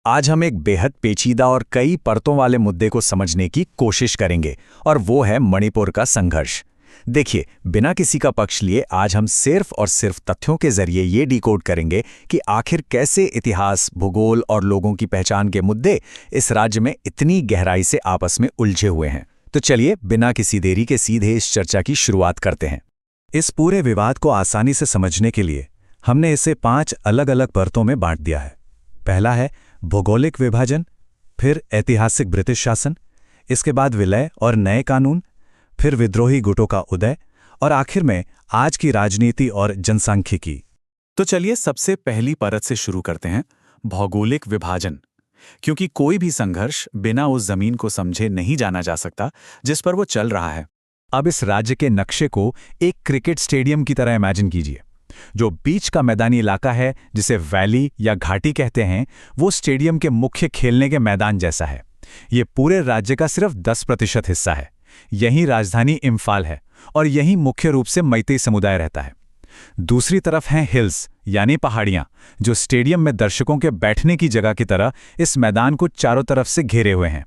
आज हम एक बेहद पेचीदा और कई परतों वाले मुद्दे को समझने की कोशिश करेंगे, और वो है मणिपुर का संघर्ष। देखिए, बिना किसी का पक्ष लिए आज हम सिर्फ और सिर्फ तथ्यों के जरिए ये डिकोड करेंगे कि आखिर कैसे इतिहास, भूगोल और लोगों की पहचान के मुद्दे इस राज्य में इतनी गहराई से आपस में उलझे हुए हैं। तो चलिए, बिना किसी देरी के सीधे इस चर्चा की शुरुआत करते हैं। इस पूरे विवाद को आसानी से समझने के लिए हमने इसे 5 अलग अलग परतों में बांट दिया है। पहला है भौगोलिक विभाजन, फिर ऐतिहासिक ब्रिटिश शासन, इसके बाद विलय और नए कानून, फिर विद्रोही गुटों का उदय, और आखिर में आज की राजनीति और जनसांख्यिकी। तो चलिए सबसे पहली परत से शुरू करते हैं, भौगोलिक विभाजन। क्योंकि कोई भी संघर्ष बिना उस जमीन को समझे नहीं जाना जा सकता जिस पर वो चल रहा है। अब इस राज्य के नक्शे को एक क्रिकेट स्टेडियम की तरह इमेजिन कीजिए। जो बीच का मैदानी इलाका है, जिसे वैली या घाटी कहते हैं, वो स्टेडियम के मुख्य खेलने के मैदान जैसा है। ये पूरे राज्य का सिर्फ 10% हिस्सा है। यहीं राजधानी इम्फाल है और यहीं मुख्य रूप से मैतेई समुदाय रहता है। दूसरी तरफ हैं हिल्स यानी पहाड़ियां, जो स्टेडियम में दर्शकों के बैठने की जगह की तरह इस मैदान को चारों तरफ से घेरे हुए हैं।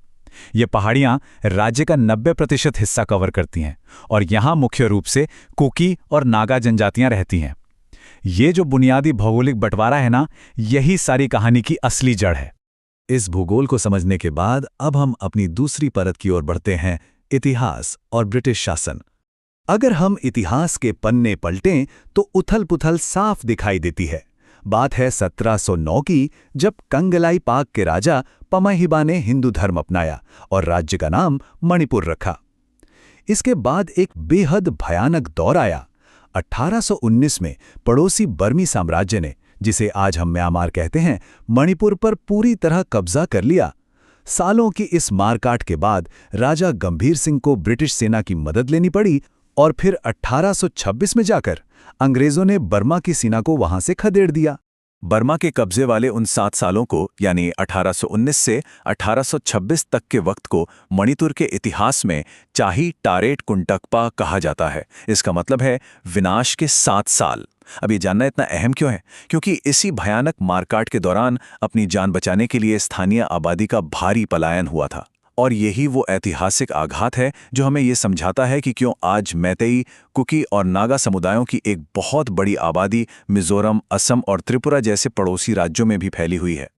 ये पहाड़ियां राज्य का 90% हिस्सा कवर करती हैं और यहां मुख्य रूप से कुकी और नागा जनजातियां रहती हैं। ये जो बुनियादी भौगोलिक बंटवारा है ना, यही सारी कहानी की असली जड़ है। इस भूगोल को समझने के बाद अब हम अपनी दूसरी परत की ओर बढ़ते हैं, इतिहास और ब्रिटिश शासन। अगर हम इतिहास के पन्ने पलटें तो उथल-पुथल साफ दिखाई देती है। बात है 1709 की, जब कंगलाई पाक के राजा पमाहिबा ने हिंदू धर्म अपनाया और राज्य का नाम मणिपुर रखा। इसके बाद एक बेहद भयानक दौर आया। 1819 में पड़ोसी बर्मी साम्राज्य ने, जिसे आज हम म्यांमार कहते हैं, मणिपुर पर पूरी तरह कब्जा कर लिया। सालों की इस मारकाट के बाद राजा गंभीर सिंह को ब्रिटिश सेना की मदद लेनी पड़ी और फिर 1826 में जाकर अंग्रेजों ने बर्मा की सेना को वहां से खदेड़ दिया। बर्मा के कब्जे वाले उन 7 सालों को, यानी 1819 से 1826 तक के वक्त को, मणिपुर के इतिहास में चाही टारेट कुंटकपा कहा जाता है। इसका मतलब है विनाश के 7 साल। अब ये जानना इतना अहम क्यों है? क्योंकि इसी भयानक मारकाट के दौरान अपनी जान बचाने के लिए स्थानीय आबादी का भारी पलायन हुआ था। और यही वो ऐतिहासिक आघात है जो हमें ये समझाता है कि क्यों आज मैतेई, कुकी और नागा समुदायों की एक बहुत बड़ी आबादी मिजोरम, असम और त्रिपुरा जैसे पड़ोसी राज्यों में भी फैली हुई है।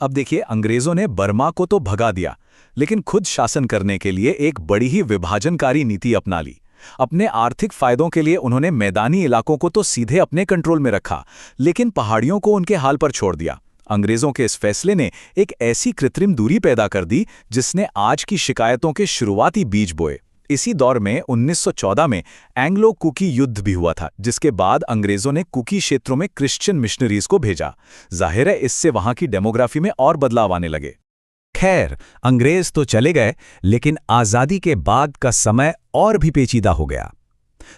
अब देखिए, अंग्रेजों ने बर्मा को तो भगा दिया, लेकिन खुद शासन करने के लिए एक बड़ी ही विभाजनकारी नीति अपना ली। अपने आर्थिक फायदों के लिए उन्होंने मैदानी इलाकों को तो सीधे अपने कंट्रोल में रखा, लेकिन पहाड़ियों को उनके हाल पर छोड़ दिया। अंग्रेजों के इस फैसले ने एक ऐसी कृत्रिम दूरी पैदा कर दी जिसने आज की शिकायतों के शुरुआती बीज बोए। इसी दौर में 1914 में एंग्लो कुकी युद्ध भी हुआ था, जिसके बाद अंग्रेजों ने कुकी क्षेत्रों में क्रिश्चियन मिशनरीज को भेजा। जाहिर है, इससे वहां की डेमोग्राफी में और बदलाव आने लगे। खैर, अंग्रेज तो चले गए, लेकिन आजादी के बाद का समय और भी पेचीदा हो गया।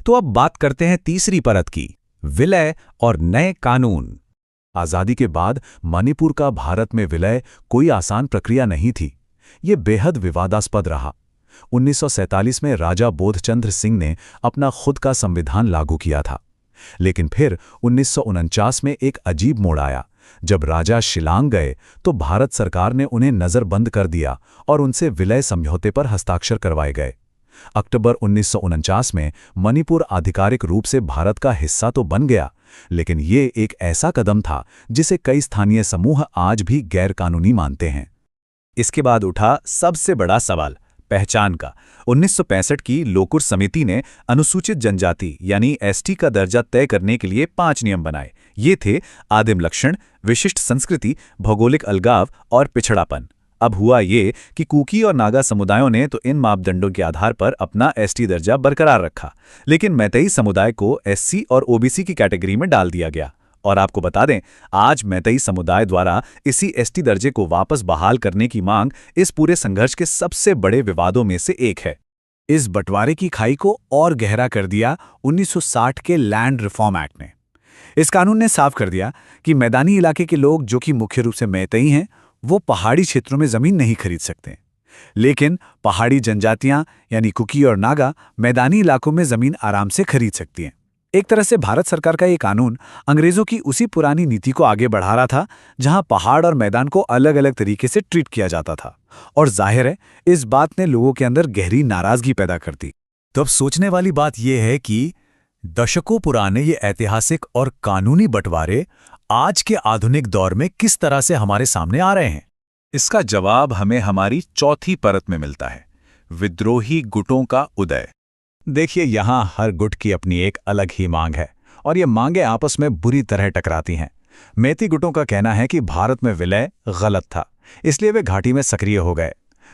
तो अब बात करते हैं तीसरी परत की, विलय और नए कानून। आजादी के बाद मणिपुर का भारत में विलय कोई आसान प्रक्रिया नहीं थी। ये बेहद विवादास्पद रहा। 1947 में राजा बोधचंद्र सिंह ने अपना खुद का संविधान लागू किया था, लेकिन फिर 1949 में एक अजीब मोड़ आया। जब राजा शिलांग गए तो भारत सरकार ने उन्हें नजरबंद कर दिया और उनसे विलय समझौते पर हस्ताक्षर करवाए गए। अक्टूबर 1949 में मणिपुर आधिकारिक रूप से भारत का हिस्सा तो बन गया, लेकिन ये एक ऐसा कदम था जिसे कई स्थानीय समूह आज भी गैरकानूनी मानते हैं। इसके बाद उठा सबसे बड़ा सवाल, पहचान का। 1965 की लोकुर समिति ने अनुसूचित जनजाति यानी एसटी का दर्जा तय करने के लिए 5 नियम बनाए। ये थे आदिम लक्षण, विशिष्ट संस्कृति, भौगोलिक अलगाव और पिछड़ापन। अब हुआ ये कि कुकी और नागा समुदायों ने तो इन मापदंडों के आधार पर अपना एसटी दर्जा बरकरार रखा, लेकिन मैतेई समुदाय को एससी और ओबीसी की कैटेगरी में डाल दिया गया। और आपको बता दें, आज मैतेई समुदाय द्वारा इसी एसटी दर्जे को वापस बहाल करने की मांग इस पूरे संघर्ष के सबसे बड़े विवादों में से एक है। इस बंटवारे की खाई को और गहरा कर दिया 1960 के लैंड रिफॉर्म एक्ट ने। इस कानून ने साफ कर दिया कि मैदानी इलाके के लोग, जो कि मुख्य रूप से मैतेई हैं, वो पहाड़ी क्षेत्रों में जमीन नहीं खरीद सकते, लेकिन पहाड़ी जनजातियां यानी कुकी और नागा मैदानी इलाकों में जमीन आराम से खरीद सकती हैं। एक तरह से भारत सरकार का ये कानून अंग्रेजों की उसी पुरानी नीति को आगे बढ़ा रहा था, जहां पहाड़ और मैदान को अलग अलग तरीके से ट्रीट किया जाता था। और जाहिर है, इस बात ने लोगों के अंदर गहरी नाराजगी पैदा कर दी। तो अब सोचने वाली बात यह है कि दशकों पुराने ये ऐतिहासिक और कानूनी बंटवारे आज के आधुनिक दौर में किस तरह से हमारे सामने आ रहे हैं। इसका जवाब हमें हमारी चौथी परत में मिलता है, विद्रोही गुटों का उदय। देखिए, यहां हर गुट की अपनी एक अलग ही मांग है और ये मांगें आपस में बुरी तरह टकराती हैं। मेती गुटों का कहना है कि भारत में विलय गलत था, इसलिए वे घाटी में सक्रिय हो गए।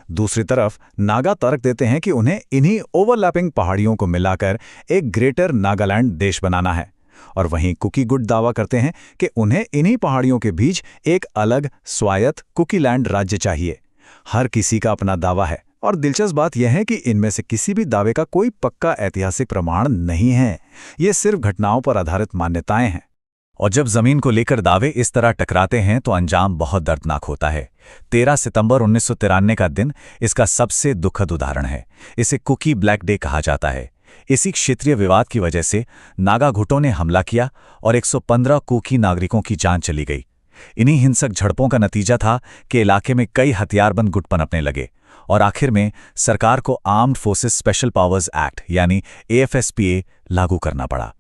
दूसरी तरफ नागा तर्क देते हैं कि उन्हें इन्हीं ओवरलैपिंग पहाड़ियों को मिलाकर एक ग्रेटर नागालैंड देश बनाना है। और वहीं कुकी गुट दावा करते हैं कि उन्हें इन्हीं पहाड़ियों के बीच एक अलग स्वायत्त कुकीलैंड राज्य चाहिए। हर किसी का अपना दावा है और दिलचस्प बात यह है कि इनमें से किसी भी दावे का कोई पक्का ऐतिहासिक प्रमाण नहीं है। ये सिर्फ घटनाओं पर आधारित मान्यताएं हैं। और जब जमीन को लेकर दावे इस तरह टकराते हैं तो अंजाम बहुत दर्दनाक होता है। 13 सितंबर 1993 का दिन इसका सबसे दुखद उदाहरण है। इसे कुकी ब्लैक डे कहा जाता है। इसी क्षेत्रीय विवाद की वजह से नागा गुटों ने हमला किया और 115 कुकी नागरिकों की जान चली गई। इन्हीं हिंसक झड़पों का नतीजा था कि इलाके में कई हथियारबंद गुट पनपने लगे और आखिर में सरकार को armed forces special powers act यानी AFSPA लागू करना पड़ा।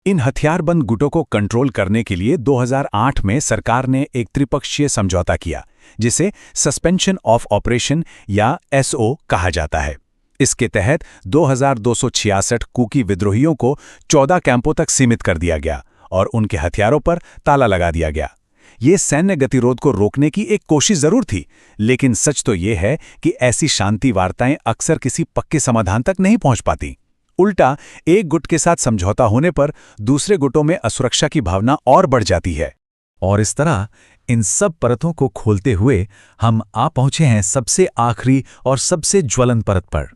इन हथियारबंद गुटों को कंट्रोल करने के लिए 2008 में सरकार ने एक त्रिपक्षीय समझौता किया, जिसे सस्पेंशन ऑफ ऑपरेशन या SO कहा जाता है। इसके तहत 2266 कुकी विद्रोहियों को 14 कैंपों तक सीमित कर दिया गया और उनके हथियारों पर ताला लगा दिया गया। ये सैन्य गतिरोध को रोकने की एक कोशिश जरूर थी, लेकिन सच तो ये है कि ऐसी शांति वार्ताएं अक्सर किसी पक्के समाधान तक नहीं पहुंच पाती। उल्टा एक गुट के साथ समझौता होने पर दूसरे गुटों में असुरक्षा की भावना और बढ़ जाती है। और इस तरह इन सब परतों को खोलते हुए हम आ पहुंचे हैं सबसे आखिरी और सबसे ज्वलंत परत पर,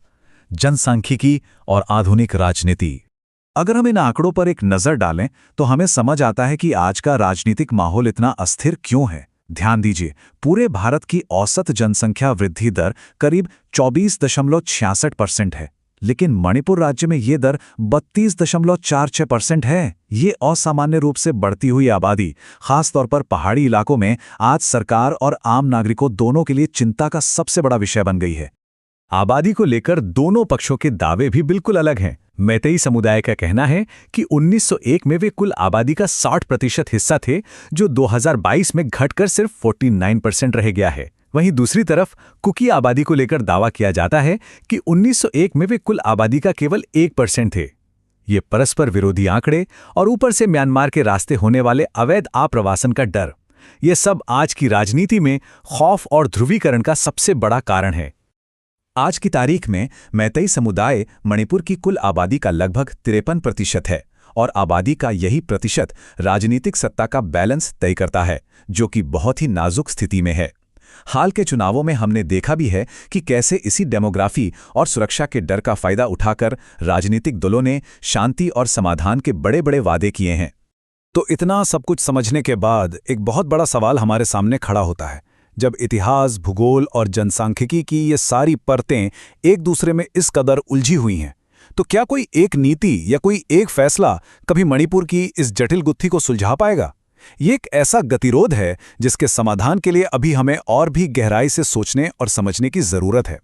जनसांख्यिकी और आधुनिक राजनीति। अगर हम इन आंकड़ों पर एक नज़र डालें तो हमें समझ आता है कि आज का राजनीतिक माहौल इतना अस्थिर क्यों है। ध्यान दीजिए, पूरे भारत की औसत जनसंख्या वृद्धि दर करीब 24.66% है, लेकिन मणिपुर राज्य में ये दर 32.46% है। ये असामान्य रूप से बढ़ती हुई आबादी, खासतौर पर पहाड़ी इलाकों में, आज सरकार और आम नागरिकों दोनों के लिए चिंता का सबसे बड़ा विषय बन गई है। आबादी को लेकर दोनों पक्षों के दावे भी बिल्कुल अलग हैं। मैतेई समुदाय का कहना है कि 1901 में वे कुल आबादी का 60% हिस्सा थे, जो 2022 में घटकर सिर्फ 49% रह गया है। वहीं दूसरी तरफ कुकी आबादी को लेकर दावा किया जाता है कि 1901 में वे कुल आबादी का केवल 1% थे। ये परस्पर विरोधी आंकड़े और ऊपर से म्यांमार के रास्ते होने वाले अवैध आप्रवासन का डर, ये सब आज की राजनीति में खौफ और ध्रुवीकरण का सबसे बड़ा कारण है। आज की तारीख में मैतेई समुदाय मणिपुर की कुल आबादी का लगभग 53% है और आबादी का यही प्रतिशत राजनीतिक सत्ता का बैलेंस तय करता है, जो कि बहुत ही नाजुक स्थिति में है। हाल के चुनावों में हमने देखा भी है कि कैसे इसी डेमोग्राफी और सुरक्षा के डर का फायदा उठाकर राजनीतिक दलों ने शांति और समाधान के बड़े बड़े वादे किए हैं। तो इतना सब कुछ समझने के बाद एक बहुत बड़ा सवाल हमारे सामने खड़ा होता है। जब इतिहास, भूगोल और जनसांख्यिकी की ये सारी परतें एक दूसरे में इस कदर उलझी हुई हैं, तो क्या कोई एक नीति या कोई एक फैसला कभी मणिपुर की इस जटिल गुत्थी को सुलझा पाएगा? ये एक ऐसा गतिरोध है जिसके समाधान के लिए अभी हमें और भी गहराई से सोचने और समझने की जरूरत है।